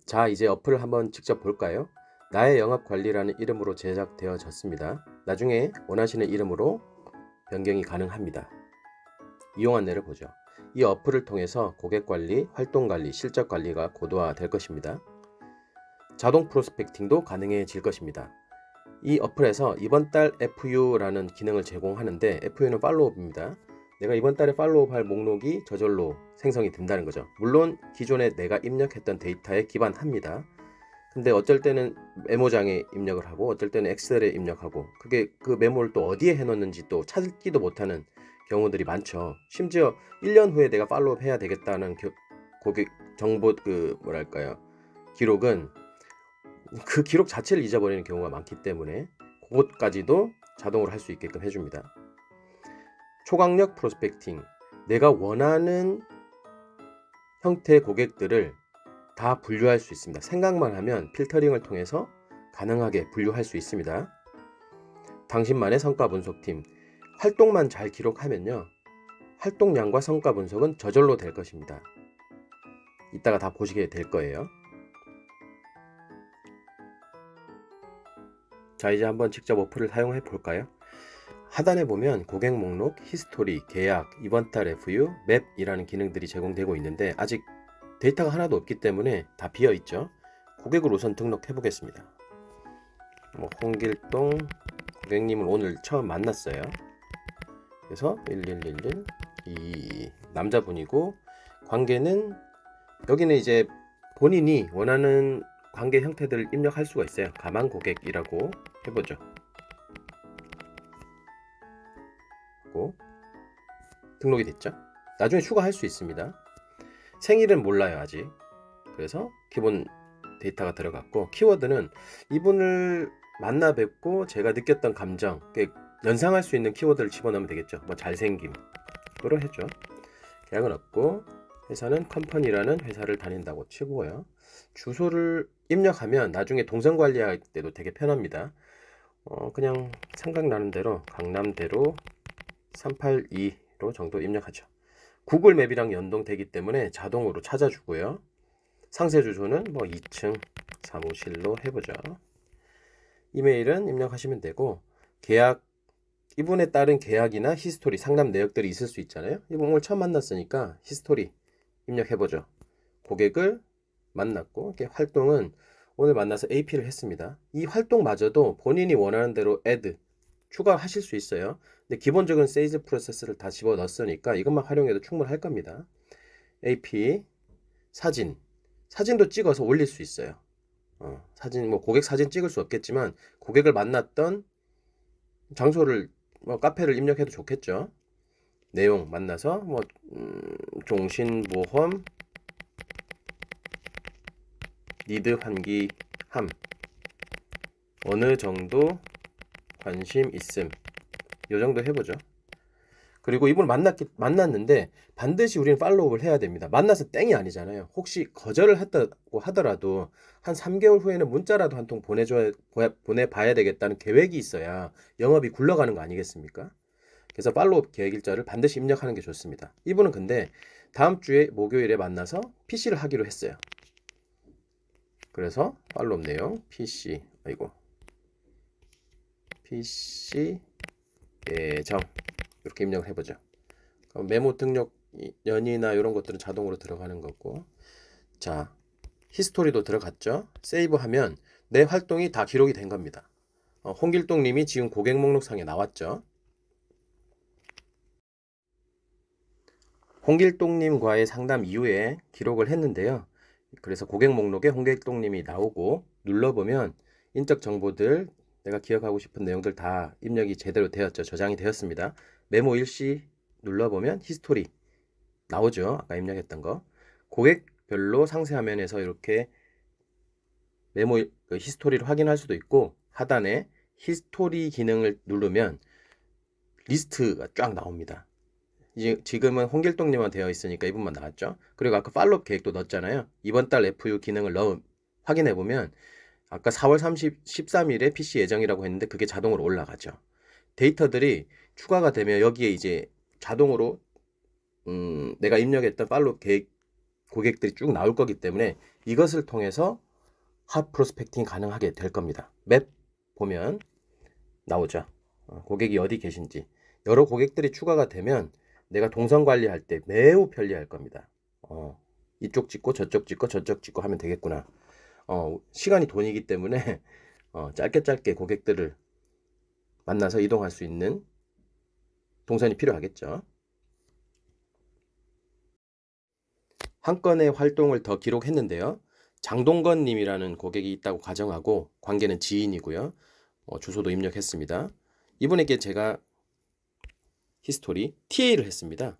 자, 이제 어플을 한번 직접 볼까요? 나의 영업관리라는 이름으로 제작되어졌습니다. 나중에 원하시는 이름으로 변경이 가능합니다. 이용 안내를 보죠. 이 어플을 통해서 고객관리, 활동관리, 실적관리가 고도화될 것입니다. 자동 프로스펙팅도 가능해질 것입니다. 이 어플에서 이번 달 FU라는 기능을 제공하는데, FU는 팔로우업입니다. 내가 이번 달에 팔로우업 할 목록이 저절로 생성이 된다는 거죠. 물론 기존에 내가 입력했던 데이터에 기반합니다. 근데 어쩔 때는 메모장에 입력을 하고 어쩔 때는 엑셀에 입력하고, 그게 그 메모를 또 어디에 해놓는지 또 찾지도 못하는 경우들이 많죠. 심지어 1년 후에 내가 팔로우업 해야 되겠다는 고객 정보 기록은 그 기록 자체를 잊어버리는 경우가 많기 때문에 그것까지도 자동으로 할 수 있게끔 해줍니다. 초강력 프로스펙팅, 내가 원하는 형태의 고객들을 다 분류할 수 있습니다. 생각만 하면 필터링을 통해서 가능하게 분류할 수 있습니다. 당신만의 성과 분석팀, 활동만 잘 기록하면요, 활동량과 성과 분석은 저절로 될 것입니다. 이따가 다 보시게 될 거예요. 자, 이제 한번 직접 어플을 사용해 볼까요? 하단에 보면 고객 목록, 히스토리, 계약, 이번 달 FU, 맵이라는 기능들이 제공되고 있는데 아직 데이터가 하나도 없기 때문에 다 비어 있죠. 고객을 우선 등록해 보겠습니다. 홍길동 고객님을 오늘 처음 만났어요. 그래서 1111 이 남자분이고, 관계는 여기는 이제 본인이 원하는 관계 형태들을 입력할 수가 있어요. 가망 고객이라고 해보죠. 등록이 됐죠. 나중에 추가할 수 있습니다. 생일은 몰라요 아직. 그래서 기본 데이터가 들어갔고, 키워드는 이분을 만나 뵙고 제가 느꼈던 감정, 연상할 수 있는 키워드를 집어넣으면 되겠죠. 잘생김 그로 했죠. 계약은 없고, 회사는 컴퍼니라는 회사를 다닌다고 치고요. 주소를 입력하면 나중에 동선 관리할 때도 되게 편합니다. 그냥 생각나는 대로 강남대로 382로 정도 입력하죠. 구글 맵이랑 연동되기 때문에 자동으로 찾아주고요. 상세 주소는 2층 사무실로 해보죠. 이메일은 입력하시면 되고, 계약, 이분에 따른 계약이나 히스토리, 상담 내역들이 있을 수 있잖아요. 이분 오늘 처음 만났으니까 히스토리 입력해보죠. 고객을 만났고, 이렇게 활동은 오늘 만나서 AP를 했습니다. 이 활동마저도 본인이 원하는 대로 add, 추가하실 수 있어요. 근데 기본적인 세일즈 프로세스를 다 집어 넣었으니까 이것만 활용해도 충분할 겁니다. AP, 사진도 찍어서 올릴 수 있어요. 사진, 고객 사진 찍을 수 없겠지만 고객을 만났던 장소를, 카페를 입력해도 좋겠죠. 내용 만나서 종신보험 니드 환기함, 어느 정도 관심 있음, 요 정도 해보죠. 그리고 이분을 만났는데 반드시 우리는 팔로우업을 해야 됩니다. 만나서 땡이 아니잖아요. 혹시 거절을 했다고 하더라도 한 3개월 후에는 문자라도 한 통 보내봐야 되겠다는 계획이 있어야 영업이 굴러가는 거 아니겠습니까? 그래서 팔로우업 계획 일자를 반드시 입력하는 게 좋습니다. 이분은 근데 다음 주에 목요일에 만나서 PC를 하기로 했어요. 그래서 팔로우업 내용 PC 예정 이렇게 입력을 해보죠. 메모 등록 연이나 이런 것들은 자동으로 들어가는 거고, 자, 히스토리도 들어갔죠. 세이브하면 내 활동이 다 기록이 된 겁니다. 홍길동 님이 지금 고객 목록상에 나왔죠. 홍길동 님과의 상담 이후에 기록을 했는데요. 그래서 고객 목록에 홍길동 님이 나오고, 눌러보면 인적 정보들, 내가 기억하고 싶은 내용들 다 입력이 제대로 되었죠. 저장이 되었습니다. 메모 일시 눌러보면 히스토리 나오죠. 아까 입력했던 거. 고객별로 상세 화면에서 이렇게 메모 히스토리를 확인할 수도 있고, 하단에 히스토리 기능을 누르면 리스트가 쫙 나옵니다. 이제 지금은 홍길동님만 되어 있으니까 이분만 나왔죠. 그리고 아까 팔로업 계획도 넣었잖아요. 이번 달 FU 기능을 확인해 보면 아까 4월 13일에 PC 예정이라고 했는데 그게 자동으로 올라가죠. 데이터들이 추가가 되면 여기에 이제 자동으로 내가 입력했던 팔로업 계획 고객들이 쭉 나올 거기 때문에 이것을 통해서 핫 프로스펙팅 가능하게 될 겁니다. 맵 보면 나오죠. 고객이 어디 계신지. 여러 고객들이 추가가 되면 내가 동선 관리할 때 매우 편리할 겁니다. 이쪽 찍고 저쪽 찍고 저쪽 찍고 하면 되겠구나. 시간이 돈이기 때문에 짧게 고객들을 만나서 이동할 수 있는 동선이 필요하겠죠. 한 건의 활동을 더 기록했는데요. 장동건 님이라는 고객이 있다고 가정하고 관계는 지인이고요. 주소도 입력했습니다. 이분에게 제가 히스토리 TA를 했습니다.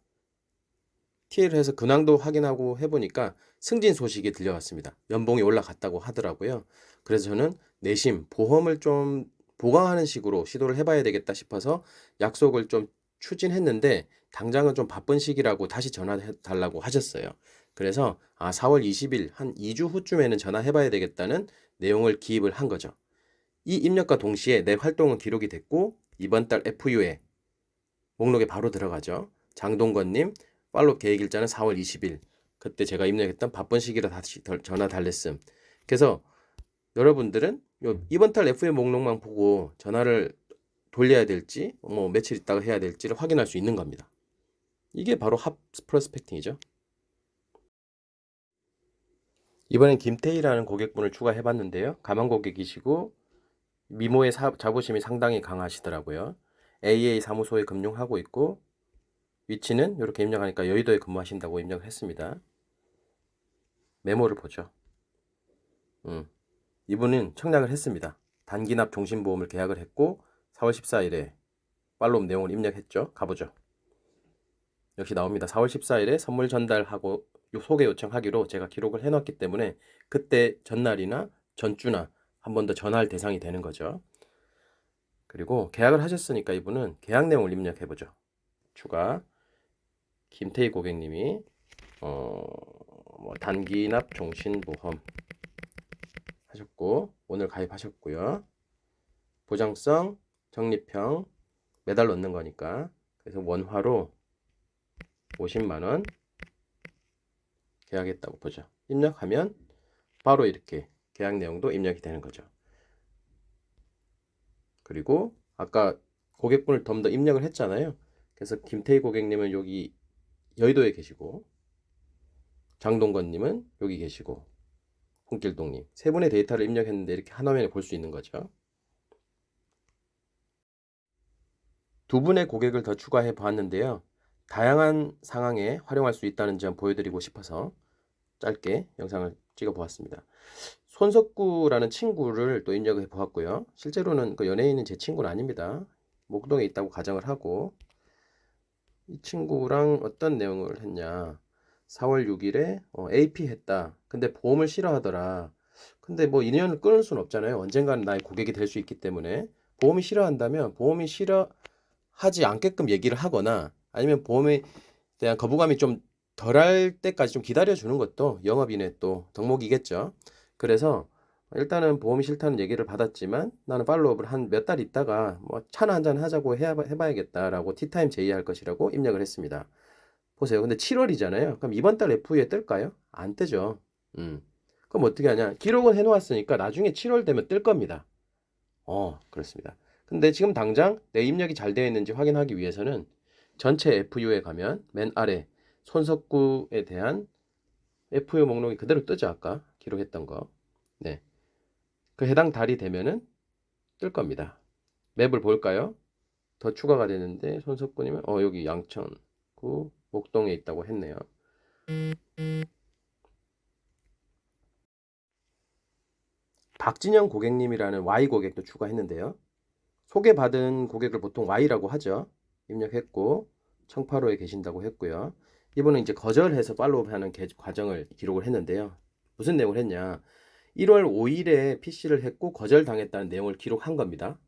TA를 해서 근황도 확인하고 해보니까 승진 소식이 들려왔습니다. 연봉이 올라갔다고 하더라고요. 그래서 저는 내심 보험을 좀 보강하는 식으로 시도를 해봐야 되겠다 싶어서 약속을 좀 추진했는데 당장은 좀 바쁜 시기라고 다시 전화해달라고 하셨어요. 그래서 4월 20일 한 2주 후쯤에는 전화해봐야 되겠다는 내용을 기입을 한 거죠. 이 입력과 동시에 내 활동은 기록이 됐고 이번 달 FU에 목록에 바로 들어가죠. 장동건님 팔로우 계획일자는 4월 20일. 그때 제가 입력했던 바쁜 시기라 다시 전화 달랬음. 그래서 여러분들은 이번 달 FA 목록만 보고 전화를 돌려야 될지 며칠 있다가 해야 될지를 확인할 수 있는 겁니다. 이게 바로 핫 프로스펙팅이죠. 이번엔 김태희라는 고객분을 추가해 봤는데요. 가만 고객이시고 미모의 자부심이 상당히 강하시더라고요. AA 사무소에 금융하고 있고 위치는 이렇게 입력하니까 여의도에 근무하신다고 입력을 했습니다. 메모를 보죠. 이분은 청약을 했습니다. 단기납 종신보험을 계약을 했고 4월 14일에 팔로우 내용을 입력했죠. 가보죠. 역시 나옵니다. 4월 14일에 선물 전달하고 소개 요청하기로 제가 기록을 해놨기 때문에 그때 전날이나 전주나 한 번 더 전화할 대상이 되는 거죠. 그리고 계약을 하셨으니까 이분은 계약 내용을 입력해보죠. 추가 김태희 고객님이 단기납 종신보험 하셨고 오늘 가입하셨고요. 보장성 적립형 매달 넣는 거니까 그래서 원화로 50만원 계약했다고 보죠. 입력하면 바로 이렇게 계약 내용도 입력이 되는 거죠. 그리고 아까 고객분을 좀 더 입력을 했잖아요. 그래서 김태희 고객님은 여기 여의도에 계시고 장동건님은 여기 계시고 홍길동님 세 분의 데이터를 입력했는데 이렇게 한 화면에 볼 수 있는 거죠. 두 분의 고객을 더 추가해 보았는데요. 다양한 상황에 활용할 수 있다는 점 보여드리고 싶어서 짧게 영상을 찍어 보았습니다. 손석구라는 친구를 또 입력해 보았고요. 실제로는 그 연예인은 제 친구는 아닙니다. 목동에 있다고 가정을 하고 이 친구랑 어떤 내용을 했냐. 4월 6일에 AP 했다. 근데 보험을 싫어하더라. 근데 뭐 인연을 끊을 수는 없잖아요. 언젠가는 나의 고객이 될 수 있기 때문에 보험이 싫어한다면 보험이 싫어하지 않게끔 얘기를 하거나 아니면 보험에 대한 거부감이 좀 덜할 때까지 좀 기다려주는 것도 영업인의 또 덕목이겠죠. 그래서 일단은 보험이 싫다는 얘기를 받았지만 나는 팔로우업을 한 몇 달 있다가 뭐 차나 한잔 하자고 해봐야겠다라고 티타임 제의할 것이라고 입력을 했습니다. 보세요. 근데 7월이잖아요. 그럼 이번 달 FU에 뜰까요? 안 뜨죠. 그럼 어떻게 하냐? 기록은 해놓았으니까 나중에 7월 되면 뜰 겁니다. 그렇습니다. 근데 지금 당장 내 입력이 잘 되어 있는지 확인하기 위해서는 전체 FU에 가면 맨 아래 손석구에 대한 FU 목록이 그대로 뜨죠. 아까 기록했던 거. 네. 그 해당 달이 되면은 뜰 겁니다. 맵을 볼까요? 더 추가가 되는데 손석구님은 여기 양천구 목동에 있다고 했네요. 박진영 고객님이라는 Y 고객도 추가했는데요. 소개받은 고객을 보통 Y라고 하죠. 입력했고 청파로에 계신다고 했고요. 이분은 이제 거절해서 팔로우하는 과정을 기록을 했는데요. 무슨 내용을 했냐? 1월 5일에 PC를 했고 거절당했다는 내용을 기록한 겁니다.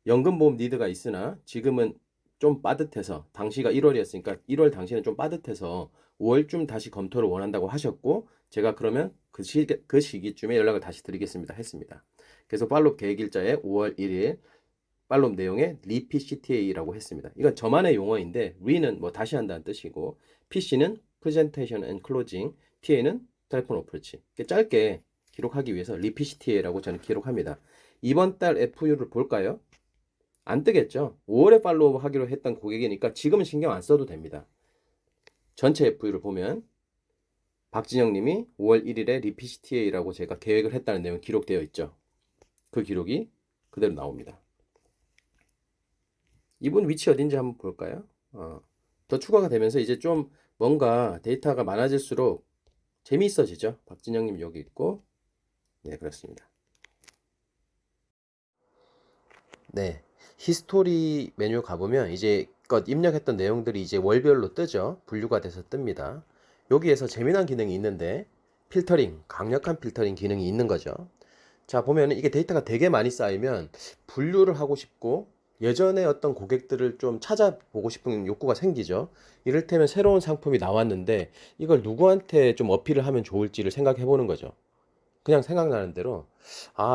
연금보험 니드가 있으나 지금은 좀 빠듯해서 당시가 1월이었으니까 1월 당시는 좀 빠듯해서 5월쯤 다시 검토를 원한다고 하셨고 제가 그러면 그 시기쯤에 연락을 다시 드리겠습니다 했습니다. 그래서 팔로우 계획일자에 5월 1일 팔로우 내용에 리피 CTA라고 했습니다. 이건 저만의 용어인데 리는 뭐 다시 한다는 뜻이고 PC는 Presentation and Closing, TA는 텔레폰 어프로치. 짧게 기록하기 위해서 리피시 TA라고 저는 기록합니다. 이번 달 FU를 볼까요? 안 뜨겠죠? 5월에 팔로우 하기로 했던 고객이니까 지금은 신경 안 써도 됩니다. 전체 FU를 보면 박진영 님이 5월 1일에 리피시 TA라고 제가 계획을 했다는 내용이 기록되어 있죠. 그 기록이 그대로 나옵니다. 이분 위치 어딘지 한번 볼까요? 더 추가가 되면서 이제 좀 뭔가 데이터가 많아질수록 재미있어지죠. 박진영님 여기 있고, 네, 그렇습니다. 네, 히스토리 메뉴 가보면 이제 것 입력했던 내용들이 이제 월별로 뜨죠. 분류가 돼서 뜹니다. 여기에서 재미난 기능이 있는데 필터링, 강력한 필터링 기능이 있는 거죠. 자, 보면 이게 데이터가 되게 많이 쌓이면 분류를 하고 싶고 예전에 어떤 고객들을 좀 찾아보고 싶은 욕구가 생기죠. 이를테면 새로운 상품이 나왔는데 이걸 누구한테 좀 어필을 하면 좋을지를 생각해 보는 거죠. 그냥 생각나는 대로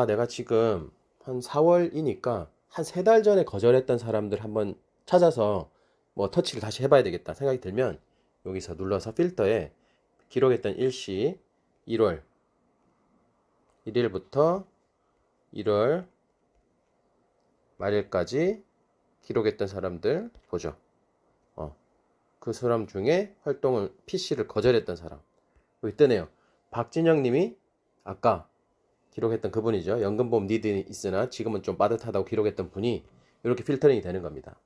내가 지금 한 4월이니까 한 3달 전에 거절했던 사람들 한번 찾아서 뭐 터치를 다시 해봐야 되겠다 생각이 들면 여기서 눌러서 필터에 기록했던 일시 1월 1일부터 1월 말일까지 기록했던 사람들 보죠. 그 사람 중에 활동을 PC를 거절했던 사람 여기 뜨네요. 박진영 님이 아까 기록했던 그분이죠. 연금보험 니드 있으나 지금은 좀 빠듯하다고 기록했던 분이 이렇게 필터링이 되는 겁니다.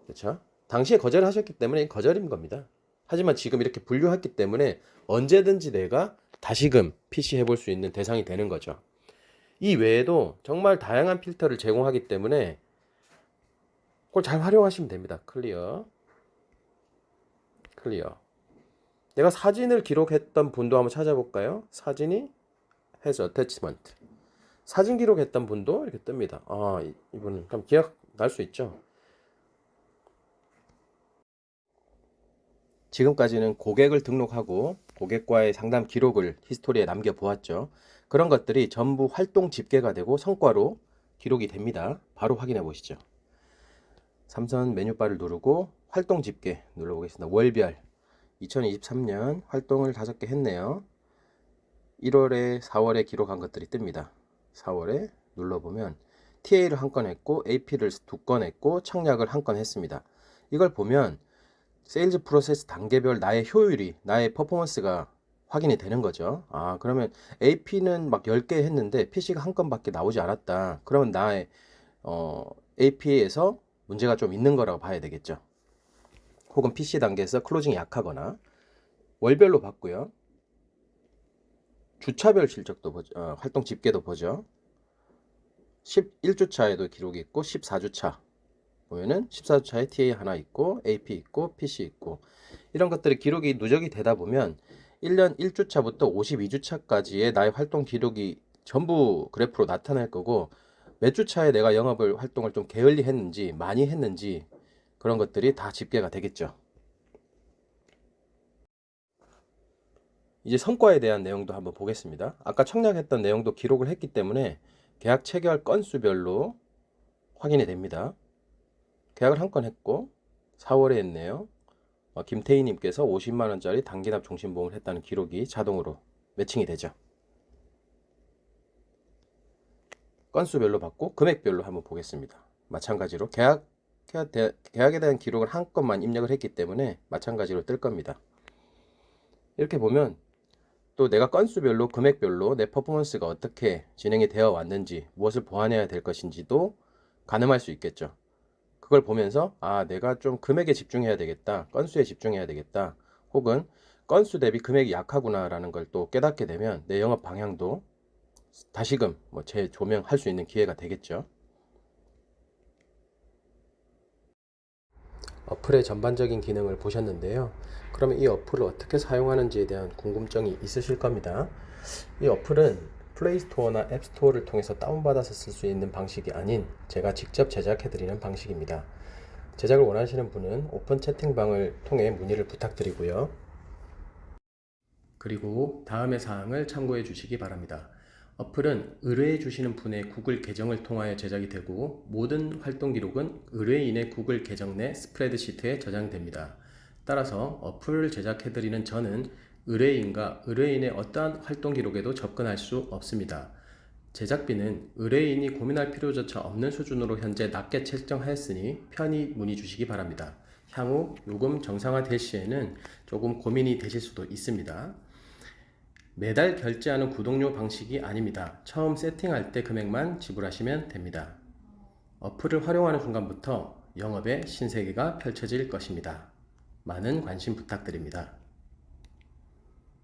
그렇죠? 당시에 거절하셨기 때문에 거절인 겁니다. 하지만 지금 이렇게 분류했기 때문에 언제든지 내가 다시금 PC 해볼 수 있는 대상이 되는 거죠. 이 외에도 정말 다양한 필터를 제공하기 때문에 그걸 잘 활용하시면 됩니다. 클리어. 내가 사진을 기록했던 분도 한번 찾아볼까요? 사진이 has attachment. 사진 기록했던 분도 이렇게 뜹니다. 이분은 그럼 기억 날 수 있죠. 지금까지는 고객을 등록하고 고객과의 상담 기록을 히스토리에 남겨보았죠. 그런 것들이 전부 활동 집계가 되고 성과로 기록이 됩니다. 바로 확인해 보시죠. 삼선 메뉴바를 누르고 활동 집계 눌러보겠습니다. 월별 2023년 활동을 5개 했네요. 1월에 4월에 기록한 것들이 뜹니다. 4월에 눌러보면 TA를 한 건 했고 AP를 2건 했고 청약을 한 건 했습니다. 이걸 보면 세일즈 프로세스 단계별 나의 효율이 나의 퍼포먼스가 확인이 되는 거죠. 그러면 AP는 막 10개 했는데 PC가 한 건밖에 나오지 않았다. 그러면 나의 AP에서 문제가 좀 있는 거라고 봐야 되겠죠. 혹은 PC 단계에서 클로징이 약하거나 월별로 봤고요. 주차별 실적도 보죠. 활동 집계도 보죠. 11주차에도 기록이 있고 14주차 보면은 14주차에 TA 하나 있고 AP 있고 PC 있고 이런 것들이 기록이 누적이 되다 보면 1년 1주차부터 52주차까지의 나의 활동 기록이 전부 그래프로 나타날 거고 몇 주차에 내가 활동을 좀 게을리 했는지 많이 했는지 그런 것들이 다 집계가 되겠죠. 이제 성과에 대한 내용도 한번 보겠습니다. 아까 청약했던 내용도 기록을 했기 때문에 계약 체결 건수별로 확인이 됩니다. 계약을 한 건 했고 4월에 했네요. 김태희님께서 50만원짜리 단기납 종신보험을 했다는 기록이 자동으로 매칭이 되죠. 건수별로 받고 금액별로 한번 보겠습니다. 마찬가지로 계약에 대한 기록을 한 건만 입력을 했기 때문에 마찬가지로 뜰 겁니다. 이렇게 보면 또 내가 건수별로 금액별로 내 퍼포먼스가 어떻게 진행이 되어 왔는지 무엇을 보완해야 될 것인지도 가늠할 수 있겠죠. 그걸 보면서 내가 좀 금액에 집중해야 되겠다, 건수에 집중해야 되겠다, 혹은 건수 대비 금액이 약하구나 라는 걸 또 깨닫게 되면 내 영업 방향도 다시금 재조명할 수 있는 기회가 되겠죠. 어플의 전반적인 기능을 보셨는데요. 그러면 이 어플을 어떻게 사용하는지에 대한 궁금증이 있으실 겁니다. 이 어플은 플레이스토어나 앱스토어를 통해서 다운받아서 쓸 수 있는 방식이 아닌 제가 직접 제작해드리는 방식입니다. 제작을 원하시는 분은 오픈 채팅방을 통해 문의를 부탁드리고요. 그리고 다음의 사항을 참고해 주시기 바랍니다. 어플은 의뢰해 주시는 분의 구글 계정을 통하여 제작이 되고 모든 활동 기록은 의뢰인의 구글 계정 내 스프레드시트에 저장됩니다. 따라서 어플을 제작해드리는 저는 의뢰인과 의뢰인의 어떠한 활동 기록에도 접근할 수 없습니다. 제작비는 의뢰인이 고민할 필요조차 없는 수준으로 현재 낮게 책정하였으니 편히 문의 주시기 바랍니다. 향후 요금 정상화될 시에는 조금 고민이 되실 수도 있습니다. 매달 결제하는 구독료 방식이 아닙니다. 처음 세팅할 때 금액만 지불하시면 됩니다. 어플을 활용하는 순간부터 영업의 신세계가 펼쳐질 것입니다. 많은 관심 부탁드립니다.